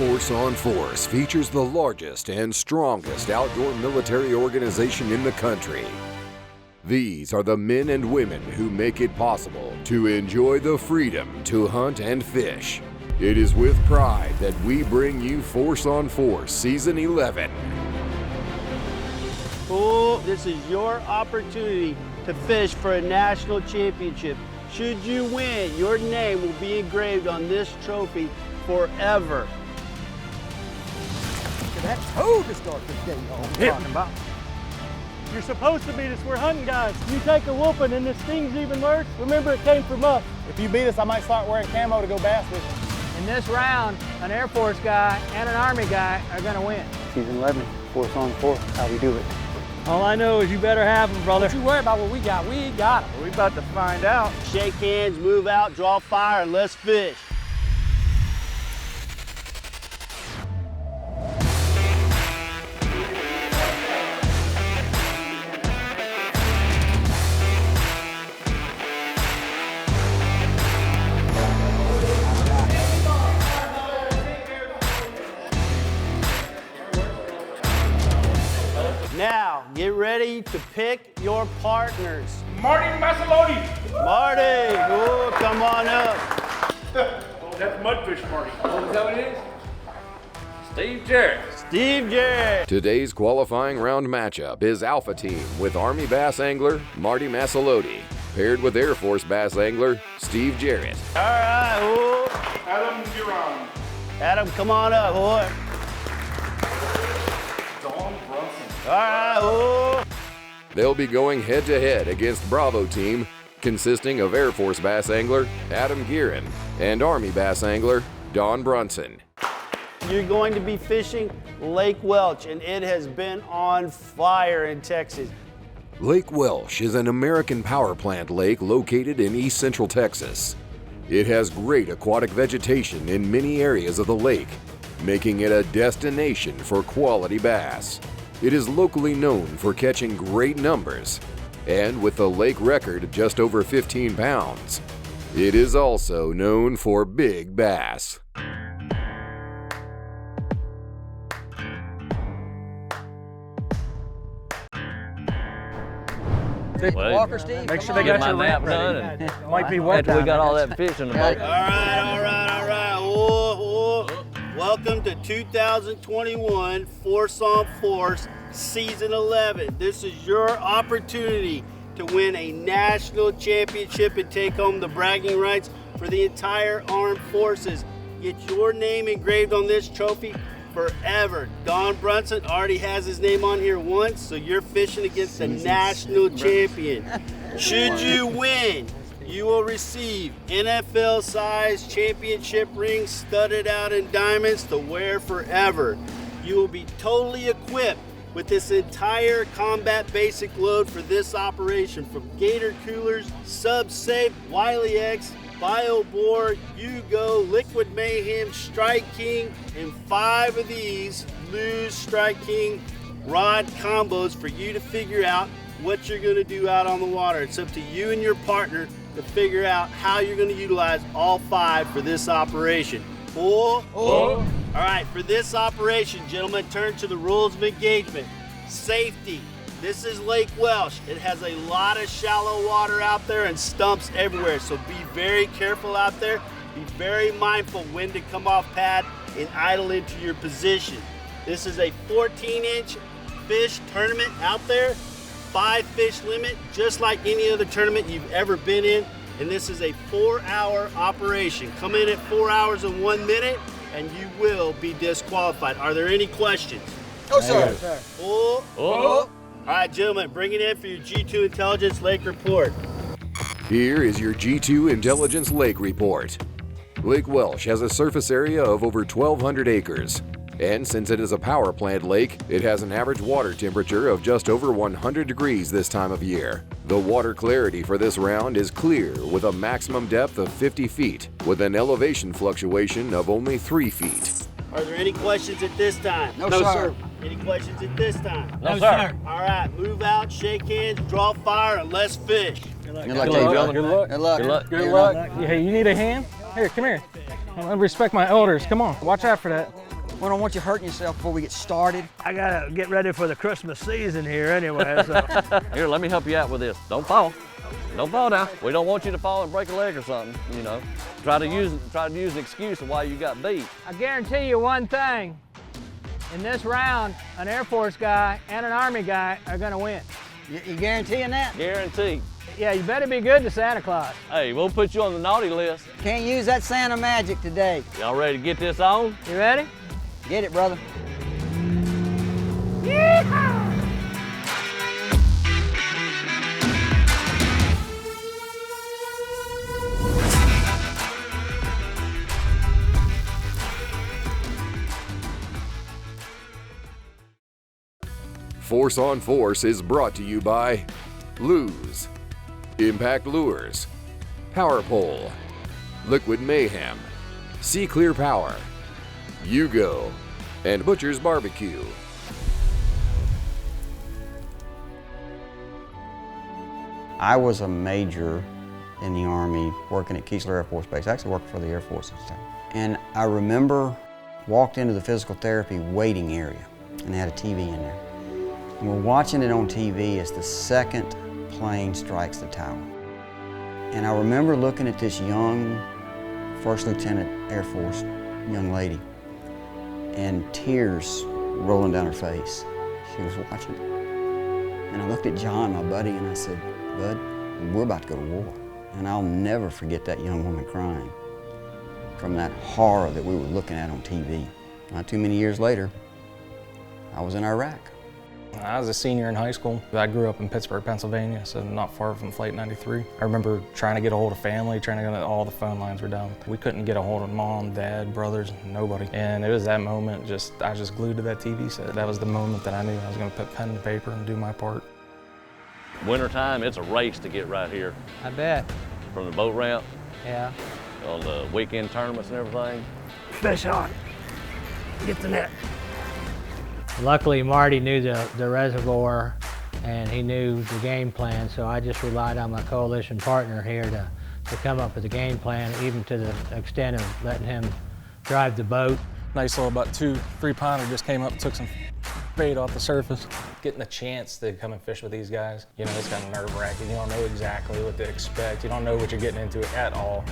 Force on Force features the largest and strongest outdoor military organization in the country. These are the men and women who make it possible to enjoy the freedom to hunt and fish. It is with pride that we bring you Force on Force Season 11. Oh, this is your opportunity to fish for a national championship. Should you win, your name will be engraved on this trophy forever. That toad to start this game on. Talking about. You're supposed to beat us. We're hunting guys. You take a whooping and this stings even worse. Remember, it came from us. If you beat us, I might start wearing camo to go bass with you. In this round, an Air Force guy and an Army guy are going to win. Season 11, Force on Force, how we do it. All I know is you better have them, brother. Don't you worry about what we got. We got them. We're about to find out. Shake hands, move out, draw fire, and let's fish. Now, get ready to pick your partners. Marty Masalodi. Marty, oh, come on up. Oh, that's Mudfish Marty. Is that what it is? Steve Jarrett. Steve Jarrett. Today's qualifying round matchup is Alpha Team with Army Bass Angler Marty Masalodi, paired with Air Force Bass Angler Steve Jarrett. All right, oh. Adam Giron. Adam, come on up, boy. All right, oh. They'll be going head-to-head against Bravo Team, consisting of Air Force Bass Angler Adam Gearin and Army Bass Angler Don Brunson. You're going to be fishing Lake Welch, and it has been on fire in Texas. Lake Welch is an American power plant lake located in east central Texas. It has great aquatic vegetation in many areas of the lake, making it a destination for quality bass. It is locally known for catching great numbers, and with a lake record of just over 15 pounds, it is also known for big bass. Walker, Steve. Make sure they got your nap ready. done. Might be wet After we down got there. all that fish in the boat. All right. Oh. Welcome to 2021 Force on Force Season 11. This is your opportunity to win a national championship and take home the bragging rights for the entire armed forces. Get your name engraved on this trophy forever. Don Brunson already has his name on here once, so you're fishing against the national champion. Should you win, you will receive NFL-sized championship rings studded out in diamonds to wear forever. You will be totally equipped with this entire combat basic load for this operation, from Gator coolers, Sub-Safe, Wiley X, BioBore, Yugo, Liquid Mayhem, Strike King, and 5 of these Lose Strike King rod combos for you to figure out what you're going to do out on the water. It's up to you and your partner to figure out how you're going to utilize all 5 for this operation. All right, for this operation, gentlemen, turn to the rules of engagement. Safety. This is Lake Welch. It has a lot of shallow water out there and stumps everywhere, so be very careful out there. Be very mindful when to come off pad and idle into your position. This is a 14-inch fish tournament out there, 5 fish limit, just like any other tournament you've ever been in, and this is a 4-hour operation. Come in at 4 hours and 1 minute, and you will be disqualified. Are there any questions? Oh, sir. All right, gentlemen, bring it in for your G2 Intelligence Lake Report. Here is your G2 Intelligence Lake Report. Lake Welch has a surface area of over 1,200 acres. And since it is a power plant lake, it has an average water temperature of just over 100 degrees this time of year. The water clarity for this round is clear with a maximum depth of 50 feet, with an elevation fluctuation of only 3 feet. Are there any questions at this time? No, sir. Any questions at this time? No, sir. All right, move out, shake hands, draw fire, and let's fish. Good luck, gentlemen. Good luck. Good luck. Good luck. Good luck. Hey, you need a hand? Here, come here. Respect my elders. Come on. Watch out for that. We don't want you hurting yourself before we get started. I gotta get ready for the Christmas season here anyway, so. Here, let me help you out with this. Don't fall. Don't fall now. We don't want you to fall and break a leg or something, you know. Try to use an excuse of why you got beat. I guarantee you one thing. In this round, an Air Force guy and an Army guy are gonna win. You guaranteeing that? Guaranteed. Yeah, you better be good to Santa Claus. Hey, we'll put you on the naughty list. Can't use that Santa magic today. Y'all ready to get this on? You ready? Get it, brother. Force on Force is brought to you by Lose, Impact Lures, Power Pole, Liquid Mayhem, Sea Clear Power, Yugo, and Butcher's Barbecue. I was a major in the Army working at Keesler Air Force Base. I actually worked for the Air Force at the time. And I remember walked into the physical therapy waiting area, and they had a TV in there. And we're watching it on TV as the second plane strikes the tower. And I remember looking at this young First Lieutenant Air Force young lady, and tears rolling down her face. She was watching it. And I looked at John, my buddy, and I said, "Bud, we're about to go to war." And I'll never forget that young woman crying from that horror that we were looking at on TV. Not too many years later, I was in Iraq. I was a senior in high school. I grew up in Pittsburgh, Pennsylvania, so not far from Flight 93. I remember trying to get a hold of family, trying to get all the phone lines were down. We couldn't get a hold of mom, dad, brothers, nobody. And it was that moment, I just glued to that TV set. That was the moment that I knew I was gonna put pen to paper and do my part. Wintertime, it's a race to get right here. I bet. From the boat ramp, Yeah. on the weekend tournaments and everything. Fish on. Get the net. Luckily, Marty knew the reservoir and he knew the game plan, so I just relied on my coalition partner here to come up with a game plan, even to the extent of letting him drive the boat. Nice little about 2-3 pounder just came up, took some bait off the surface. Getting a chance to come and fish with these guys, you know, it's kind of nerve-wracking. You don't know exactly what to expect. You don't know what you're getting into at all.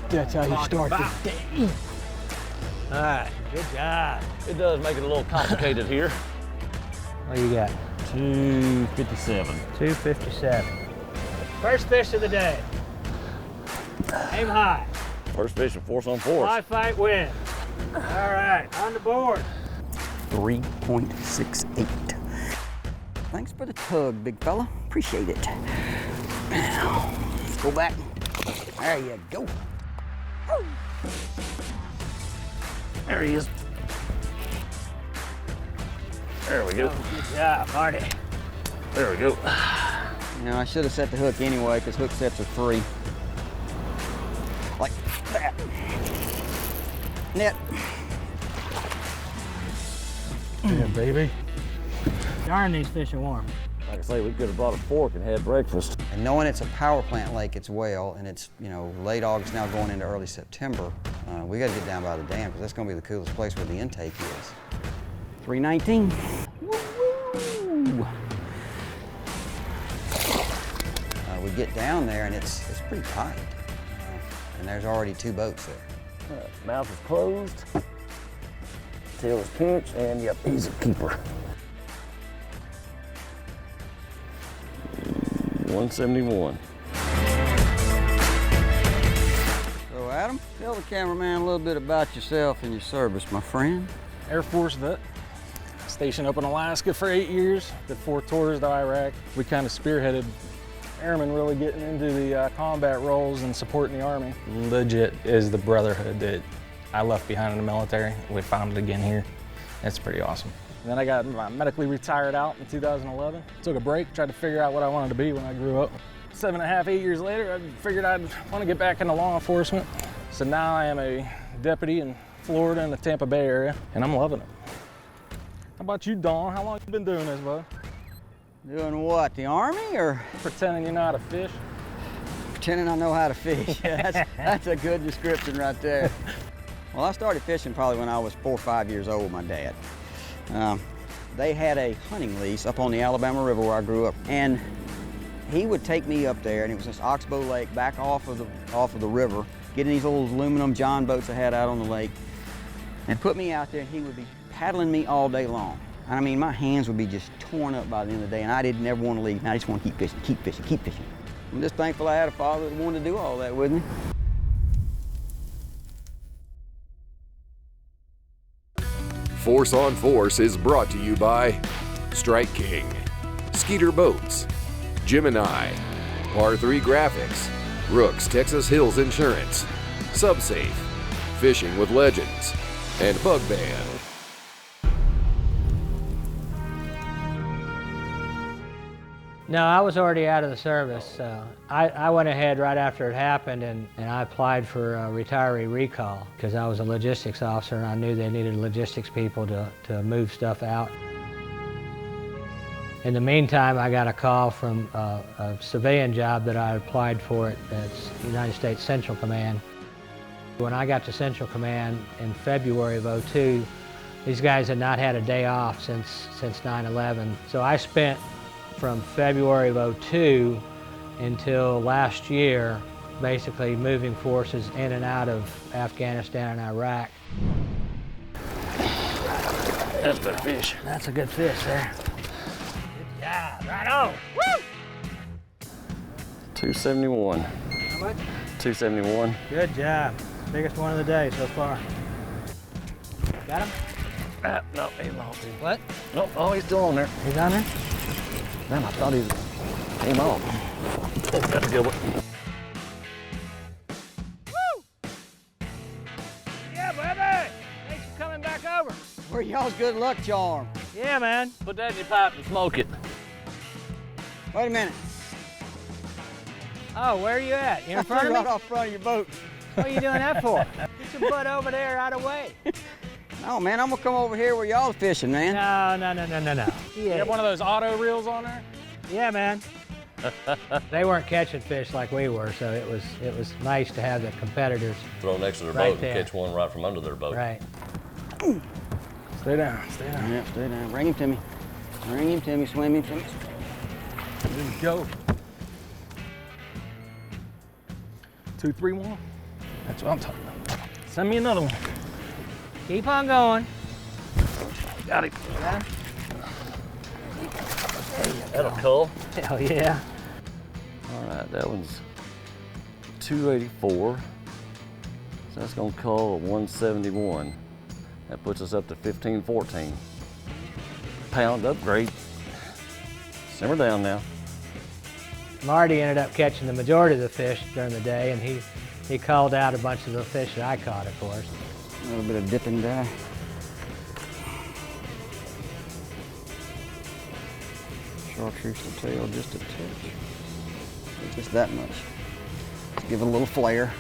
That's how you start the day. All right, good job. It does make it a little complicated here. What do you got? 257. 257. First fish of the day. Aim high. First fish of Force on Force. Fly, fight, win. All right, on the board. 3.68. Thanks for the tug, big fella. Appreciate it. Now, let's go back. There you go. There he is. There we go. Good job, Marty. There we go. You know, I should have set the hook anyway, because hook sets are free. Like that. Net. Yeah, baby. Darn, these fish are warm. Like I say, we could have brought a fork and had breakfast. And knowing it's a power plant lake as well, and it's, you know, late August now going into early September, we got to get down by the dam, because that's going to be the coolest place where the intake is. 319. Woo-woo. We get down there and it's pretty tight. And there's already 2 boats there. Mouth is closed. Tail is pinched, and yep, he's a keeper. 171. So Adam, tell the cameraman a little bit about yourself and your service, my friend. Air Force vet. Stationed up in Alaska for 8 years. Did 4 tours to Iraq. We kind of spearheaded airmen really getting into the combat roles and supporting the Army. Legit is the brotherhood that I left behind in the military. We found it again here. It's pretty awesome. And then I got medically retired out in 2011. Took a break, tried to figure out what I wanted to be when I grew up. 7.5, 8 years later, I figured I'd want to get back into law enforcement. So now I am a deputy in Florida in the Tampa Bay area, and I'm loving it. How about you, Dawn? How long you been doing this, bud? Doing what, the Army or? Pretending you know how to fish. pretending I know how to fish. That's a good description right there. Well, I started fishing probably when I was 4 or 5 years old with my dad. They had a hunting lease up on the Alabama River where I grew up, and he would take me up there, and it was this Oxbow Lake back off of the river, getting these little aluminum John boats I had out on the lake, and put me out there, and he would be paddling me all day long. I mean, my hands would be just torn up by the end of the day, and I didn't ever want to leave. And I just want to keep fishing, keep fishing, keep fishing. I'm just thankful I had a father that wanted to do all that with me. Force on Force is brought to you by Strike King, Skeeter Boats, Gemini, Par 3 Graphics, Brooks Texas Hills Insurance, Subsafe, Fishing with Legends, and Bug Band. No, I was already out of the service. I went ahead right after it happened and I applied for a retiree recall because I was a logistics officer and I knew they needed logistics people to move stuff out. In the meantime, I got a call from a civilian job that I applied for at United States Central Command. When I got to Central Command in February of '02, these guys had not had a day off since 9/11. So I spent from February of '02 until last year, basically moving forces in and out of Afghanistan and Iraq. That's a good fish. That's a good fish there. Good job, right on. Woo! 271. How much? 271. Good job. Biggest one of the day so far. Got him? No, he lost him. What? No, oh, he's still on there. He's on there? Man, I thought he came off. Oh, that's a good one. Woo! Yeah, baby! Thanks for coming back over. We're y'all's good luck charm. Yeah, man. Put that in your pipe and smoke it. Wait a minute. Oh, where are you at? You in front of right me? off front of your boat. What are you doing that for? Get your butt over there out of the way. No, man, I'm gonna come over here where y'all fishing, man. No. You have one of those auto reels on there? Yeah, man. They weren't catching fish like we were, so it was nice to have the competitors. Throw next to their Right boat there. and catch one right from under their boat. Right. Stay down, stay down. Yep, stay down. Bring him to me. Bring him to me, swim him to me. There we go. 2, 3, 1. That's what I'm talking about. Send me another one. Keep on going. Got him. Got him? That'll cull. Hell yeah. All right, that one's 284. So that's gonna cull a 171. That puts us up to 1514. Pound upgrade. Simmer down now. Marty ended up catching the majority of the fish during the day, and he called out a bunch of the fish that I caught, of course. A little bit of dip and die. Chartreuse the tail just a touch. Just that much. Just give it a little flare.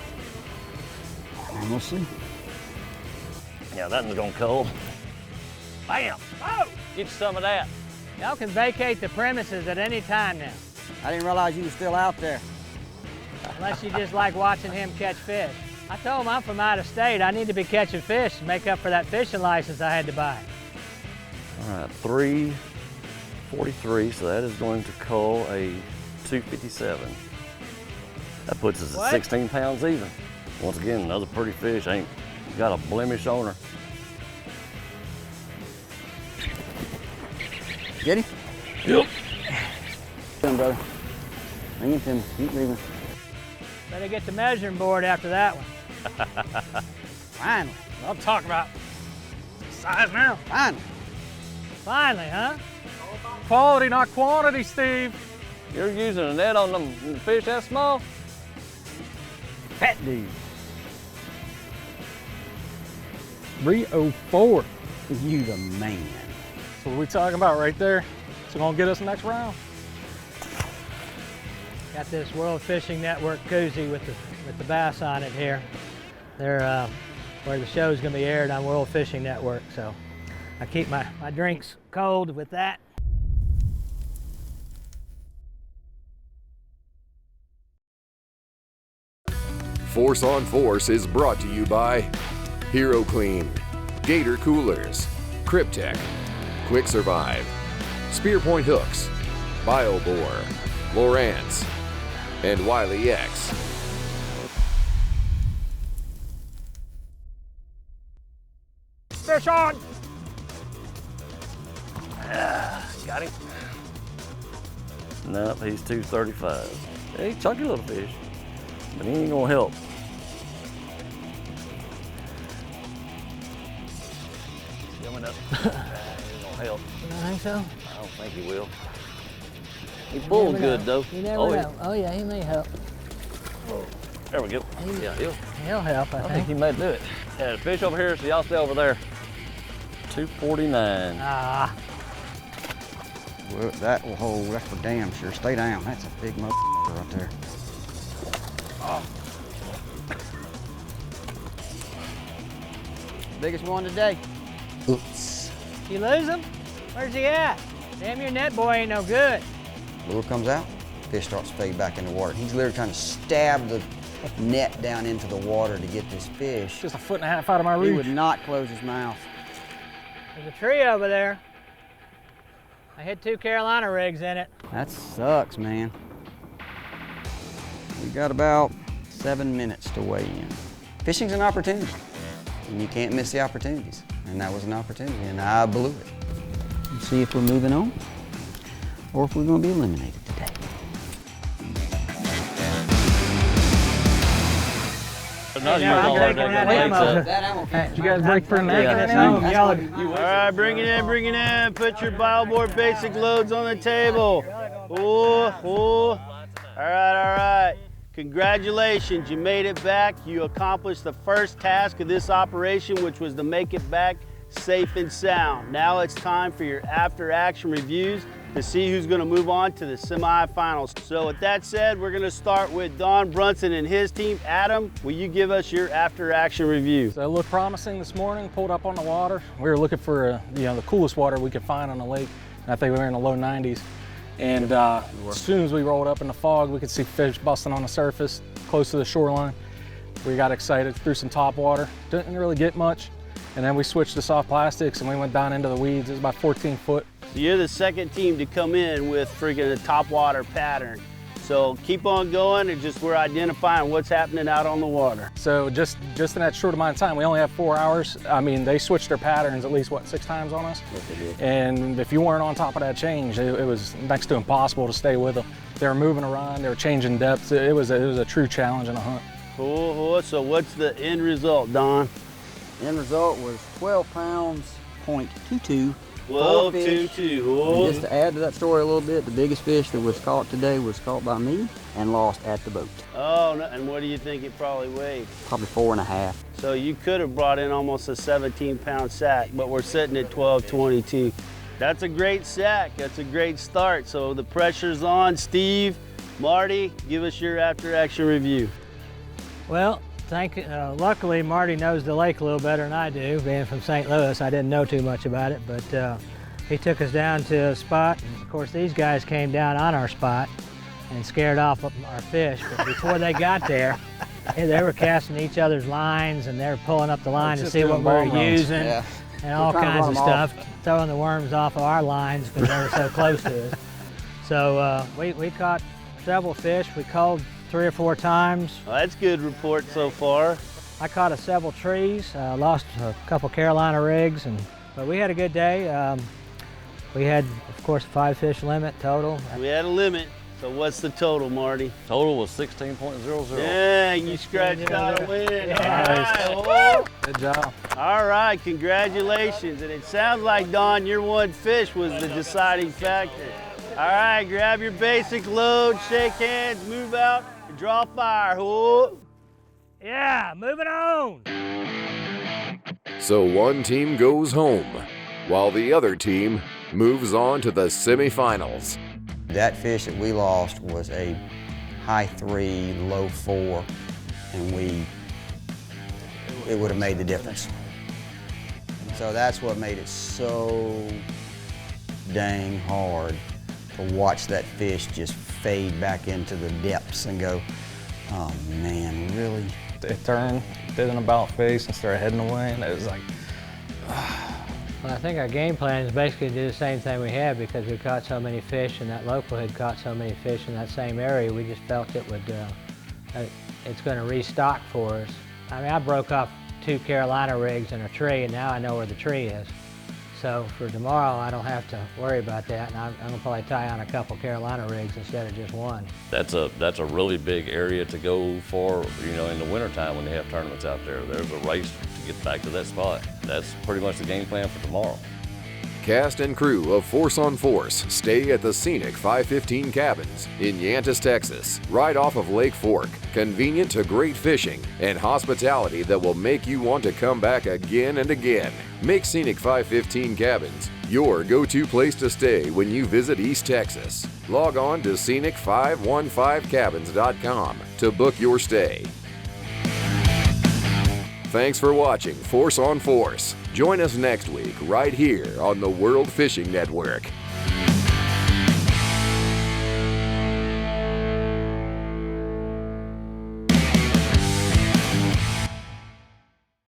And we'll see. Yeah, that one's gonna cull. Bam! Oh! Get you some of that. Y'all can vacate the premises at any time now, I didn't realize you were still out there. unless you just like watching him catch fish. I told him I'm from out of state. I need to be catching fish to make up for that fishing license I had to buy. All right, 343, so that is going to cull a 257. That puts us at What? 16 pounds even. Once again, another pretty fish, ain't got a blemish on her. Get him? Yep. Get him, brother. Bring him to me. Keep leaving. Better get the measuring board after that one. Finally. I'm talking about size now. Finally. Finally, huh? Quality, not quantity, Steve. You're using a net on them fish that small? Fat dude. 304. You the man. So what we talking about right there? It's gonna get us next round. Got this World Fishing Network koozie with the bass on it here. They're where the show's gonna be aired on World Fishing Network, so I keep my drinks cold with that. Force on Force is brought to you by Hero Clean, Gator Coolers, Cryptech, Quick Survive, Spearpoint Hooks, BioBore, Lowrance, and Wiley X. Fish on! Got him. Nope, he's 235. Hey, chunky little fish, but he ain't gonna help. Coming up. He ain't gonna help. You don't think so? I don't think he will. He pulled good though. You never know. Oh yeah, he may help. There we go. Yeah, He'll help, I think. he may do it. Yeah, the fish over here, so y'all stay over there. 249. Ah. Well, that will hold, that's for damn sure. Stay down, that's a big motherfucker right there. Oh. Biggest one today. Oops. You lose him? Where's he at? Damn, your net boy ain't no good. Lure comes out, fish starts to fade back in the water. He's literally trying to stab the net down into the water to get this fish. Just a foot and a half out of my reach. He would not close his mouth. There's a tree over there. I hit 2 Carolina rigs in it. That sucks, man. We got about 7 minutes to weigh in. Fishing's an opportunity, and you can't miss the opportunities. And that was an opportunity, and I blew it. Let's see if we're moving on, or if we're gonna be eliminated today. No, Hey, I'm taking that ammo. Did you guys break for a minute? All right, bring it in, bring it in. Put your BioBore basic loads on the table. All right. Congratulations, you made it back. You accomplished the first task of this operation, which was to make it back safe and sound. Now it's time for your after-action reviews to see who's going to move on to the semifinals. So with that said, we're going to start with Don Brunson and his team. Adam, will you give us your after-action review? So it looked promising this morning, pulled up on the water. We were looking for the coolest water we could find on the lake. I think we were in the low 90s. And as soon as we rolled up in the fog, we could see fish busting on the surface close to the shoreline. We got excited, threw some top water. Didn't really get much. And then we switched to soft plastics and we went down into the weeds. It was about 14 foot. So you're the second team to come in with freaking a top water pattern. So keep on going, and just we're identifying what's happening out on the water. So just in that short amount of time, we only have 4 hours. I mean, they switched their patterns at least, what, 6 times on us? Yes, they did. And if you weren't on top of that change, it was next to impossible to stay with them. They were moving around, they were changing depths. It was a true challenge and a hunt. Cool. So what's the end result, Don? End result was 12 pounds, .22. 12.22. Just to add to that story a little bit, the biggest fish that was caught today was caught by me and lost at the boat. Oh, no, and what do you think it probably weighed? Probably 4.5. So you could have brought in almost a 17-pound sack, but we're sitting at 12.22. That's a great sack. That's a great start. So the pressure's on. Steve, Marty, give us your after-action review. Well, luckily Marty knows the lake a little better than I do. Being from St. Louis, I didn't know too much about it, but he took us down to a spot. And of course, these guys came down on our spot and scared off our fish. But before they got there, they were casting each other's lines, and they were pulling up the line to see what we were using, and all kinds of stuff, throwing the worms off of our lines because they were so close to us. So we caught several fish. We called 3 or 4 times. Well, that's good report so far. I caught several trees, lost a couple Carolina rigs, but we had a good day. We had, of course, a 5 fish limit total. We had a limit. So what's the total, Marty? Total was 16.00. Yeah, you scratched out a win. Yeah. All right. Good job. All right, congratulations. And it sounds like, Don, your one fish was the deciding factor. All right, grab your basic load, shake hands, move out, and draw fire. Whoa. Yeah, moving on. So one team goes home, while the other team moves on to the semifinals. That fish that we lost was a high 3, low 4, and it would have made the difference. So that's what made it so dang hard to watch that fish just fade back into the depths and go, Oh man, really? It turned, did an about face and started heading away, and it was like, Well, I think our game plan is basically to do the same thing we had because we caught so many fish and that local had caught so many fish in that same area. We just felt it would, it's going to restock for us. I mean, I broke off 2 Carolina rigs and a tree, and now I know where the tree is. So for tomorrow, I don't have to worry about that, and I'm going to probably tie on a couple Carolina rigs instead of just one. That's a really big area to go for, you know, in the wintertime when they have tournaments out there. There's a race to get back to that spot. That's pretty much the game plan for tomorrow. Cast and crew of Force on Force stay at the scenic 515 Cabins in Yantis, Texas, right off of Lake Fork. Convenient to great fishing and hospitality that will make you want to come back again and again. Make Scenic 515 Cabins your go-to place to stay when you visit East Texas. Log on to scenic515cabins.com to book your stay. Thanks for watching Force on Force. Join us next week right here on the World Fishing Network.